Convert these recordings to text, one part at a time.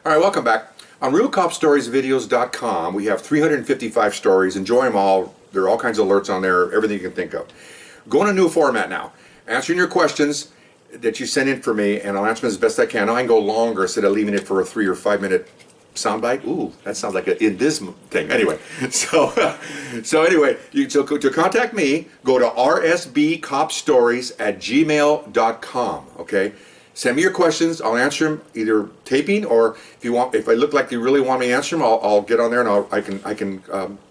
All right, welcome back. On RealCopStoriesVideos.com, we have 355 stories. Enjoy them all. There are all kinds of alerts on there, everything you can think of. Going to a new format now. Answering your questions that you send in for me, and I'll answer them as best I can. Now I can go longer instead of leaving it for a 3 or 5 minute soundbite. Ooh, that sounds like an in this thing. Anyway, so anyway, to contact me, go to rsbcopstories@gmail.com. Okay. Send me your questions. I'll answer them either taping, or if I look like you really want me to answer them, I'll get on there and I can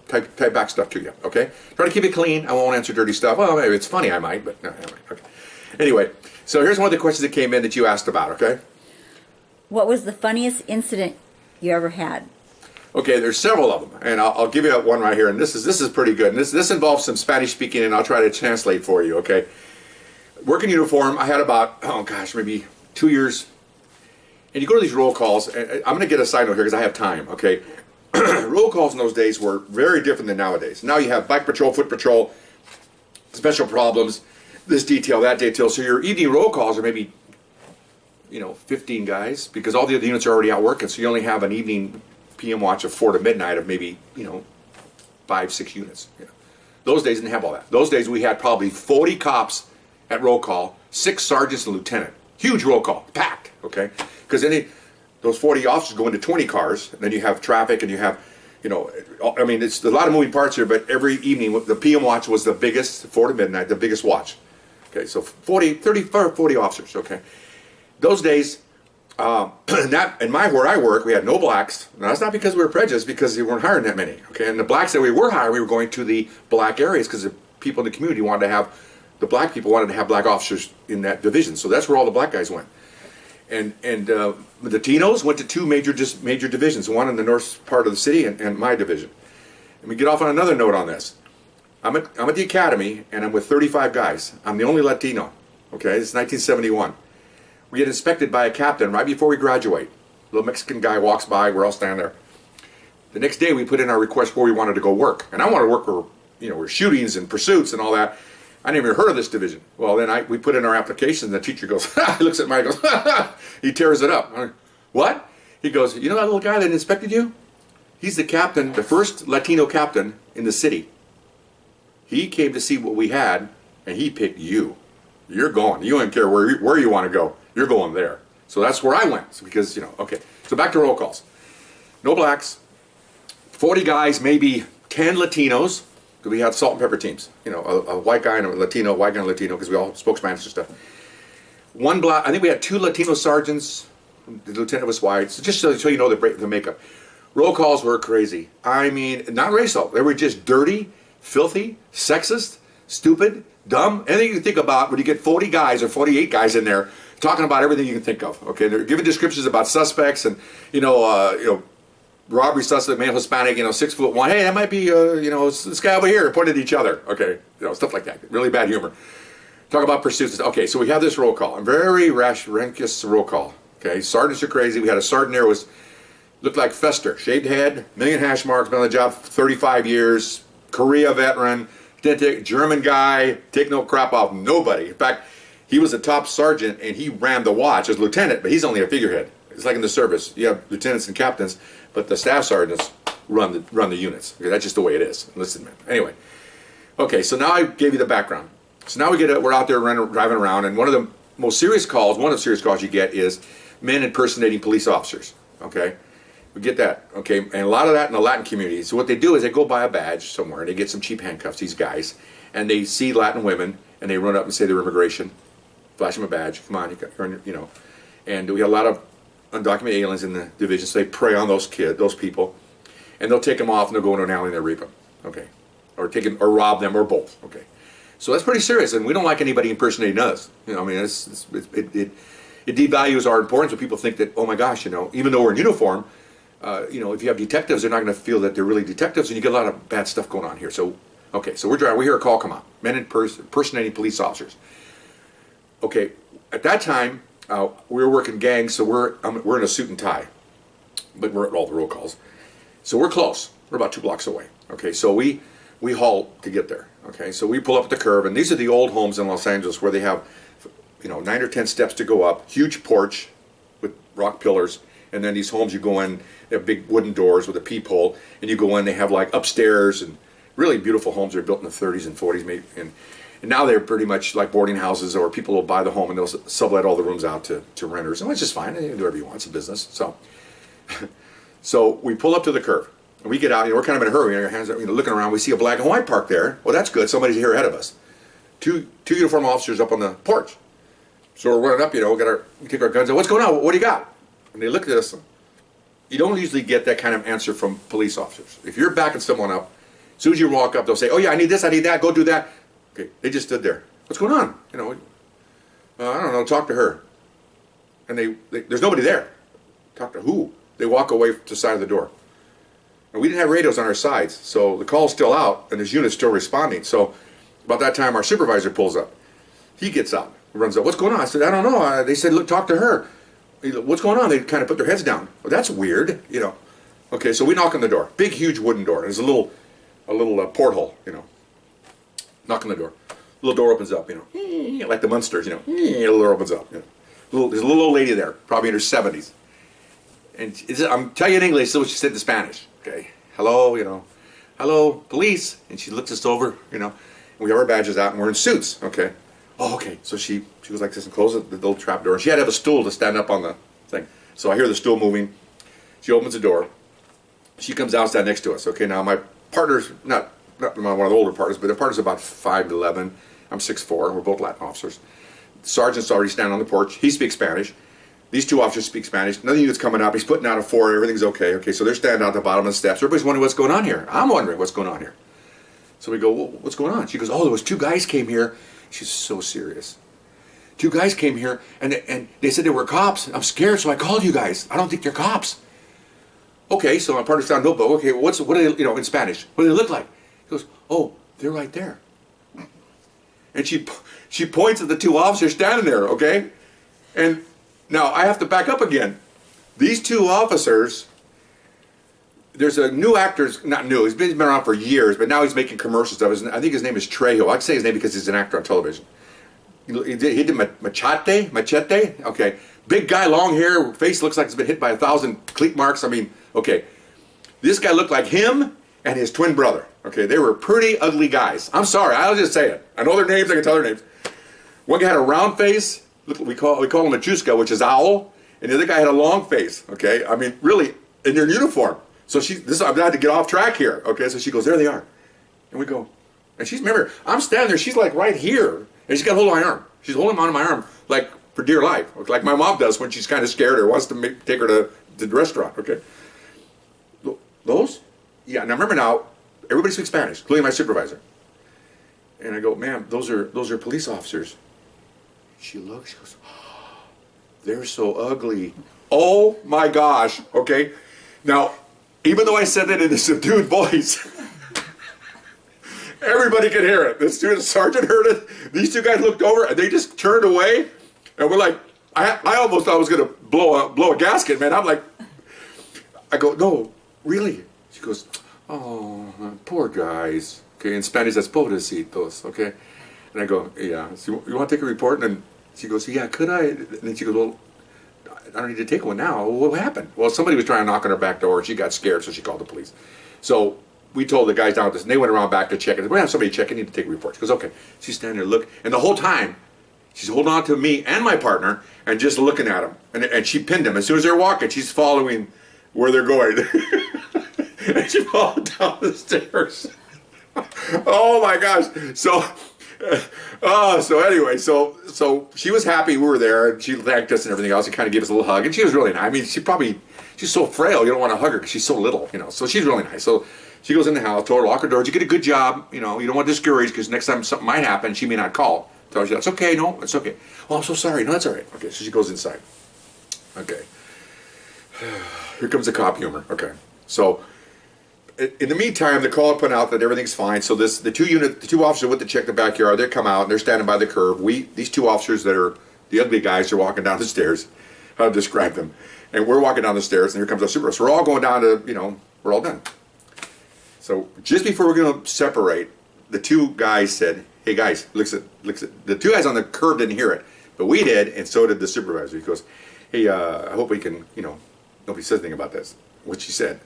type back stuff to you. Okay. Try to keep it clean. I won't answer dirty stuff. Well, maybe it's funny. I might, but no. Okay. Anyway, so here's one of the questions that came in that you asked about. Okay. What was the funniest incident you ever had? Okay, there's several of them, and I'll give you one right here. And this is pretty good. And this involves some Spanish speaking, and I'll try to translate for you. Okay. Working uniform, I had about maybe 2 years, and you go to these roll calls, and I'm going to get a side note here because I have time, okay? Roll calls in those days were very different than nowadays. Now you have bike patrol, foot patrol, special problems, this detail, that detail, so your evening roll calls are maybe, 15 guys, because all the other units are already out working, so you only have an evening PM watch of 4 to midnight of maybe, 5, 6 units. Those days didn't have all that. Those days we had probably 40 cops at roll call, 6 sergeants and lieutenant. Huge roll call, packed, okay? Because then those 40 officers go into 20 cars, and then you have traffic, and you have, it's a lot of moving parts here, but every evening, the PM watch was the biggest, 4 to midnight, the biggest watch. Okay, so 40 officers, okay? Those days, where I work, we had no blacks. Now, that's not because we were prejudiced, because they weren't hiring that many, okay? And the blacks that we were hiring, we were going to the black areas, because the people in the community wanted to have, the black people wanted to have black officers in that division, so that's where all the black guys went. And the Latinos went to 2 major divisions, one in the north part of the city and my division. And we get off on another note on this. I'm at the academy, and I'm with 35 guys. I'm the only Latino. Okay, it's 1971. We get inspected by a captain right before we graduate. A little Mexican guy walks by. We're all standing there. The next day, we put in our request where we wanted to go work, and I wanted to work where where shootings and pursuits and all that. I never even heard of this division. Well, then we put in our application, and the teacher goes, he looks at Mike, goes, he tears it up. Like, what? He goes, you know that little guy that inspected you? He's the captain, the first Latino captain in the city. He came to see what we had, and he picked you. You're going. You don't care where you want to go. You're going there. So that's where I went, because, okay. So back to roll calls. No blacks, 40 guys, maybe 10 Latinos. We had salt and pepper teams, a white guy and a Latino, white guy and a Latino, because we all spoke Spanish and stuff. One black, I think we had 2 Latino sergeants, the lieutenant was white, so just so you know the makeup. Roll calls were crazy. I mean, not racial, they were just dirty, filthy, sexist, stupid, dumb, anything you can think about when you get 40 guys or 48 guys in there talking about everything you can think of, okay? They're giving descriptions about suspects and, robbery suspect, male Hispanic, 6'1". Hey, that might be, this guy over here, pointed at each other. Okay, stuff like that. Really bad humor. Talk about pursuits. Okay, so we have this roll call. A very rancorous roll call. Okay, sergeants are crazy. We had a sergeant there looked like Fester, shaved head, million hash marks, been on the job for 35 years, Korea veteran, German guy, take no crap off nobody. In fact, he was a top sergeant and he ran the watch as lieutenant, but he's only a figurehead. It's like in the service. You have lieutenants and captains, but the staff sergeants run the units. Okay, that's just the way it is. Listen, man. Anyway, okay. So now I gave you the background. So now we're out there driving around, and one of the serious calls you get is men impersonating police officers. Okay, we get that. Okay, and a lot of that in the Latin community. So what they do is they go buy a badge somewhere, and they get some cheap handcuffs. These guys, and they see Latin women, and they run up and say they're immigration, flash them a badge. Come on, And we have a lot of undocumented aliens in the division, so they prey on those people, and they'll take them off and they'll go into an alley and they'll rape them, okay, or rob them, or both, okay. So that's pretty serious, and we don't like anybody impersonating us. It devalues our importance when people think that, oh my gosh, even though we're in uniform, if you have detectives, they're not going to feel that they're really detectives, and you get a lot of bad stuff going on here. So, okay, so we're driving. We hear a call come out. Men impersonating police officers. Okay, at that time. We were working gangs, so we're in a suit and tie, but we're at all the roll calls. So we're close. We're about 2 blocks away. Okay, so we halt to get there. Okay, so we pull up at the curve, and these are the old homes in Los Angeles where they have, 9 or 10 steps to go up, huge porch with rock pillars, And then these homes, you go in, they have big wooden doors with a peephole, and you go in, they have like upstairs and really beautiful homes. They're built in the 30s and 40s, maybe, and now they're pretty much like boarding houses, or people will buy the home and they'll sublet all the rooms out to renters, and which is fine. They can do whatever you want. It's a business. So we pull up to the curb, and we get out. We're kind of in a hurry. Our hands are looking around. We see a black and white parked there. Well, that's good. Somebody's here ahead of us. Two uniformed officers up on the porch. So we're running up. We take our guns out. What's going on? What do you got? And they look at us. You don't usually get that kind of answer from police officers. If you're backing someone up, as soon as you walk up, they'll say, "Oh yeah, I need this, I need that. Go do that." Okay, they just stood there. What's going on? I don't know. Talk to her. And there's nobody there. Talk to who? They walk away to the side of the door. And we didn't have radios on our sides, so the call's still out, and this unit's still responding. So about that time, our supervisor pulls up. He gets out, runs up. What's going on? I said, I don't know. They said, look, talk to her. What's going on? They kind of put their heads down. Well, that's weird, Okay, so we knock on the door. Big, huge wooden door. There's a little porthole, Knock on the door. Little door opens up, like the Munsters, the little door opens up. There's a little old lady there, probably in her 70s. And I'm telling you in English, so she said in Spanish. Okay, hello, hello, police. And she looks us over, and we have our badges out and we're in suits, okay. Oh, okay. So she goes like this and closes the little trap door. And she had to have a stool to stand up on the thing. So I hear the stool moving. She opens the door. She comes out, stand next to us. Okay, now my partner's not one of the older partners, but the partner's about 5'11". I'm 6'4". We're both Latin officers. The sergeant's already standing on the porch. He speaks Spanish. These two officers speak Spanish. Another unit's coming up. He's putting out a 4. Everything's okay. Okay, so they're standing out the bottom of the steps. Everybody's wondering what's going on here. I'm wondering what's going on here. So we go, well, what's going on? She goes, oh, there was 2 guys came here. She's so serious. 2 guys came here, and they said they were cops. I'm scared, so I called you guys. I don't think they're cops. Okay, so my partner's found notebook. Okay, what do they, in Spanish? What do they look like? He goes, oh, they're right there. And she points at the 2 officers standing there, okay? And now I have to back up again. These 2 officers, there's a new actor, not new, he's been around for years, but now he's making commercials of it. I think his name is Trejo. I can say his name because he's an actor on television. He did Machete, okay. Big guy, long hair, face looks like it's been hit by 1,000 cleat marks. I mean, okay. This guy looked like him and his twin brother. Okay, they were pretty ugly guys. I'm sorry, I'll just say it. I know their names, I can tell their names. One guy had a round face, we call him a Chuska, which is owl, and the other guy had a long face, okay? I mean, really, in their uniform. So I'm glad to get off track here, okay? So she goes, there they are. And we go, and remember, I'm standing there, she's like right here, and she's got a hold of my arm. She's holding onto my arm, like for dear life, like my mom does when she's kind of scared or wants to take her to the restaurant, okay? Those? Yeah, now remember now, everybody speaks Spanish, including my supervisor. And I go, ma'am, those are police officers. She looks, she goes, oh, they're so ugly. Oh my gosh, okay? Now, even though I said that in a subdued voice, everybody could hear it. The sergeant heard it. These 2 guys looked over and they just turned away. And we're like, I almost thought I was going to blow a gasket, man. I'm like, I go, no, really? She goes, oh, poor guys. Okay, in Spanish, that's pobrecitos, okay? And I go, yeah. So you want to take a report? And then she goes, yeah, could I? And then she goes, well, I don't need to take one now. What happened? Well, somebody was trying to knock on her back door. She got scared, so she called the police. So we told the guys down at this, and they went around back to check it. We have somebody check. I need to take a report. She goes, okay. She's standing there, look, and the whole time she's holding on to me and my partner and just looking at them. And she pinned them. As soon as they're walking, she's following where they're going. And she followed down the stairs. Oh my gosh! So anyway, so she was happy we were there, and she thanked us and everything else, and kind of gave us a little hug. And she was really nice. I mean, she's so frail, you don't want to hug her because she's so little, So she's really nice. So she goes in the house, told her, lock her door. You get a good job, you don't want to discourage because next time something might happen, she may not call. Tell her, it's okay, no, it's okay. Oh, I'm so sorry. No, that's all right. Okay, so she goes inside. Okay. Here comes the cop humor. Okay, so. In the meantime, the call put out that everything's fine. So the 2 officers went to check the backyard. They come out and they're standing by the curb. These 2 officers that are the ugly guys are walking down the stairs. How to describe them? And we're walking down the stairs, and here comes our supervisor. So we're all going down to we're all done. So just before we're going to separate, the 2 guys said, "Hey guys, looks at the 2 guys on the curb didn't hear it, but we did, and so did the supervisor." He goes, "Hey, I hope we can Nobody says anything about this. What she said.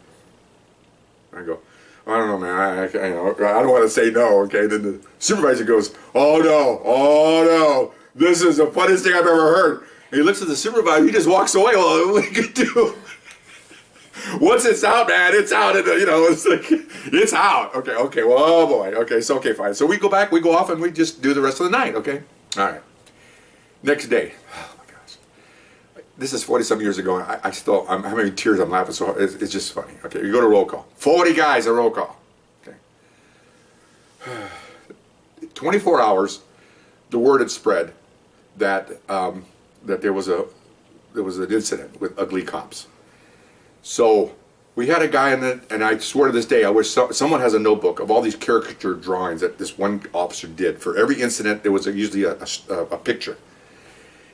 I go, I don't know, man. I don't want to say no, okay? Then the supervisor goes, oh no, this is the funniest thing I've ever heard. And he looks at the supervisor, he just walks away. Well, what do you do? Once it's out, man, it's out. It's like, it's out. Okay, well, oh boy. Okay, so, okay, fine. So we go back, we go off, and we just do the rest of the night, okay? All right. Next day. Oh my gosh. This is 40-some years ago, and I'm having tears, I'm laughing, so it's just funny. Okay, you go to roll call. 40 guys a roll call. Okay. 24 hours, the word had spread that there was an incident with ugly cops. So we had a guy and I swear to this day, I wish someone has a notebook of all these caricature drawings that this one officer did. For every incident, there was usually a picture.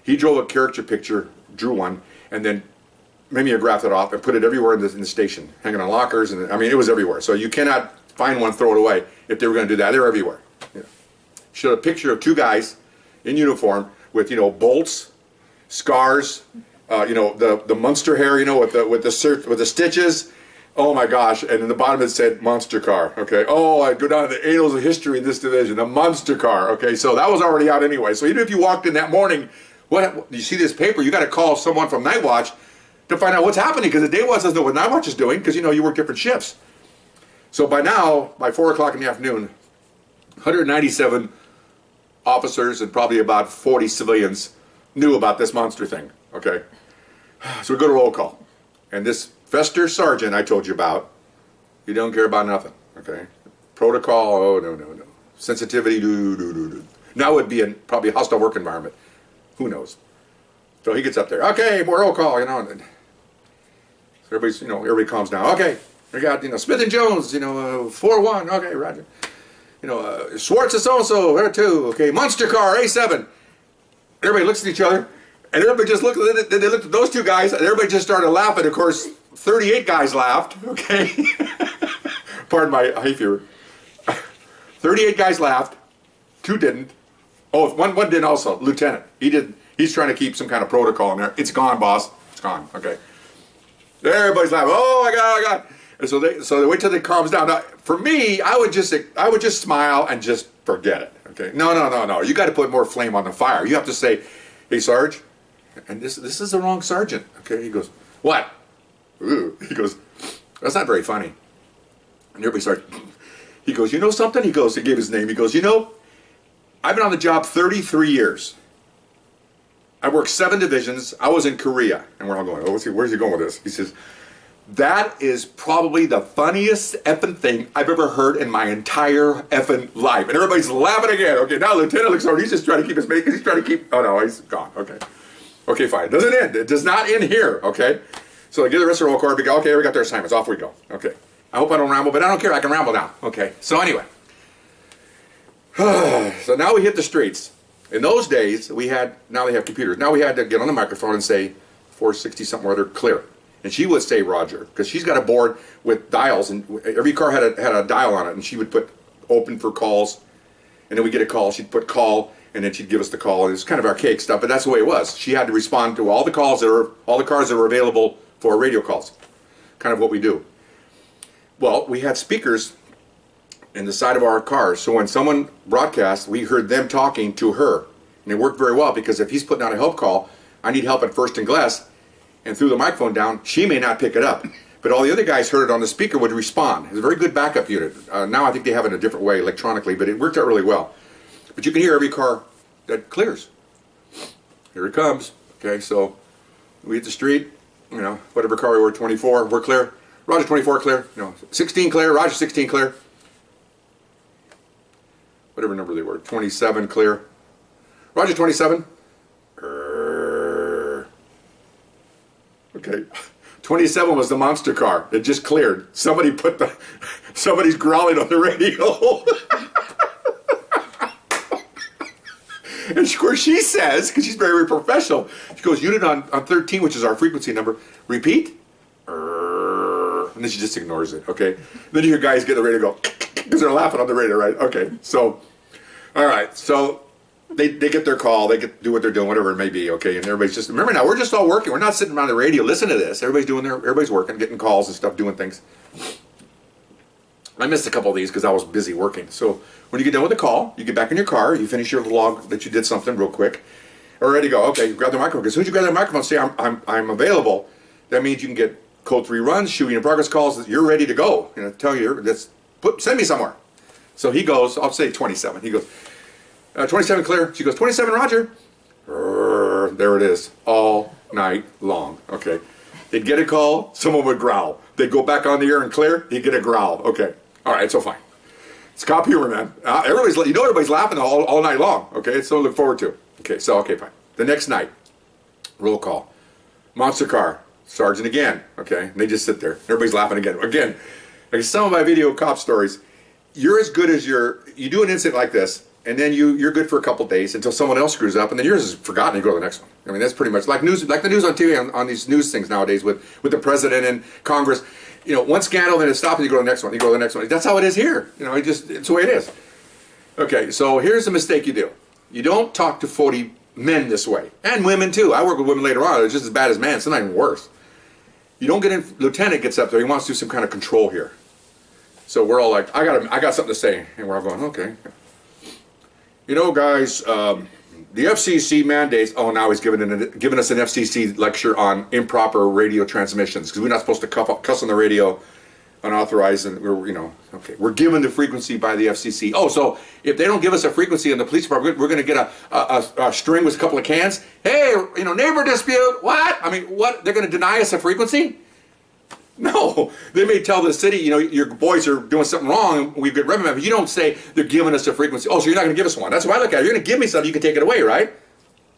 He drove a caricature picture, drew one, and then mimeographed it off and put it everywhere in the station, hanging on lockers, and I mean, it was everywhere. So you cannot find one, throw it away. If they were going to do that, they're everywhere. Yeah. Showed a picture of two guys in uniform with, bolts, scars, the Munster hair, with the stitches. Oh my gosh! And in the bottom it said Monster Car. Okay. Oh, I go down to the annals of history in this division. The Monster Car. Okay. So that was already out anyway. So even if you walked in that morning, what you see this paper, you got to call someone from Night Watch to find out what's happening, because the Day Watch doesn't know what Night Watch is doing, because you work different shifts. So by 4 o'clock in the afternoon, 197 officers and probably about 40 civilians knew about this monster thing. Okay. So we go to roll call. And this Fester sergeant I told you about, he don't care about nothing. Okay. Protocol, oh, no. Sensitivity, do. Now it would be probably a hostile work environment. Who knows? So he gets up there. Okay, more roll call, and so everybody calms down. Okay, we got, Smith and Jones, 4-1. Okay, Roger. Schwartz is so-and-so, there too. Okay, Monster Car, A7. Everybody looks at each other, and everybody just looked at it. They looked at those two guys, and everybody just started laughing. Of course, 38 guys laughed. Okay, pardon my hay fever. 38 guys laughed. 2 didn't. Oh, one didn't also. Lieutenant. He did. He's trying to keep some kind of protocol in there. It's gone, boss. It's gone. Okay. Everybody's laughing. Oh my God. And so they wait till it calms down. Now, for me, I would just smile and just forget it. Okay. No. You got to put more flame on the fire. You have to say, "Hey, Sarge," and this is the wrong sergeant. Okay. He goes, "What?" Ooh. He goes, "That's not very funny." And everybody starts. He goes, "You know something?" He goes. He gave his name. He goes, "I've been on the job 33 years. I worked 7 divisions. I was in Korea." And we're all going, "Oh, where's he going with this?" He says, "That is probably the funniest effing thing I've ever heard in my entire effing life." And everybody's laughing again. Okay, now Lieutenant looks over. He's just trying to keep his mate. He's trying to keep. Oh no, he's gone. Okay. Okay, fine. It doesn't end. It does not end here. Okay. So I give the rest of the roll call. We go. Okay, we got their assignments. Off we go. Okay. I hope I don't ramble, but I don't care. I can ramble now. Okay. So anyway. So now we hit the streets. In those days, now they have computers. Now we had to get on the microphone and say 460 something or other clear. And she would say Roger, because she's got a board with dials, and every car had a dial on it, and she would put open for calls, and then we get a call, she'd put call, and then she'd give us the call, and it's kind of archaic stuff, but that's the way it was. She had to respond to all the cars that were available for radio calls. Kind of what we do. Well, we had speakers in the side of our cars, so when someone broadcast, we heard them talking to her, and it worked very well, because if he's putting out a help call, I need help at First and Glass, and threw the microphone down, she may not pick it up, but all the other guys heard it on the speaker, would respond. It was a very good backup unit. Now I think they have it in a different way electronically, but it worked out really well. But you can hear every car that clears. Here it comes. Okay, so we hit the street, whatever car we were, 24, we're clear. Roger, 24 clear. 16 clear. Roger, 16 clear. Whatever number they were, 27 clear. Roger, 27. Okay, 27 was the monster car. It just cleared. Somebody's growling on the radio. And of course she says, because she's very, very professional, she goes, "Unit on 13, which is our frequency number, repeat." And then she just ignores it, okay? Then you hear guys get the radio go, because they're laughing on the radio, right? Okay, so, all right, so they get their call, they do what they're doing, whatever it may be, okay? And everybody's just, remember now, we're just all working. We're not sitting around the radio, listen to this. Everybody's working, getting calls and stuff, doing things. I missed a couple of these because I was busy working. So when you get done with the call, you get back in your car, you finish your log that you did something real quick, or ready to go. Okay, you grab the microphone. As soon as you grab the microphone, say I'm available. That means you can get code 3 runs, shooting in progress calls. You're ready to go. Tell you send me somewhere. So he goes. I'll say 27. He goes 27 clear. She goes 27 Roger. There it is all night long. Okay, they'd get a call. Someone would growl. They'd go back on the air and clear. He'd get a growl. Okay. All right, so fine. It's cop humor, man. Everybody's laughing all night long. Okay, it's something to look forward to. Okay, fine. The next night, roll call, monster car, sergeant again. Okay, and they just sit there. Everybody's laughing again. Again, like some of my video cop stories, you're as good as you do an incident like this, and then you're good for a couple days until someone else screws up, and then yours is forgotten. You go to the next one. I mean, that's pretty much like the news on TV on these news things nowadays with the president and Congress. One scandal, then it stops, and you go to the next one. You go to the next one. That's how it is here. It's the way it is. Okay, so here's the mistake you do. You don't talk to 40 men this way, and women too. I work with women later on. It's just as bad as men. Sometimes even worse. You don't get in. Lieutenant gets up there. He wants to do some kind of control here. So we're all like, I got something to say, and we're all going, okay. Guys, the FCC mandates. Oh, now he's giving us an FCC lecture on improper radio transmissions because we're not supposed to cuss on the radio, unauthorized, and we're given the frequency by the FCC. Oh, so if they don't give us a frequency in the police department, we're going to get a string with a couple of cans. Hey, neighbor dispute. What? I mean, what? They're going to deny us a frequency? No, they may tell the city, your boys are doing something wrong, and we get reprimanded. But you don't say they're giving us a frequency. Oh, so you're not going to give us one? That's what I look at it. You're going to give me something, you can take it away, right?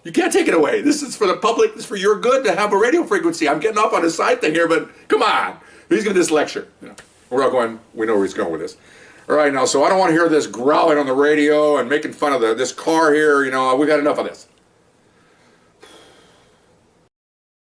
You can't take it away. This is for the public. This is for your good to have a radio frequency. I'm getting off on a side thing here, but come on. He's giving this lecture. We're all going. We know where he's going with this. All right, now, so I don't want to hear this growling on the radio and making fun of this car here. We've had enough of this.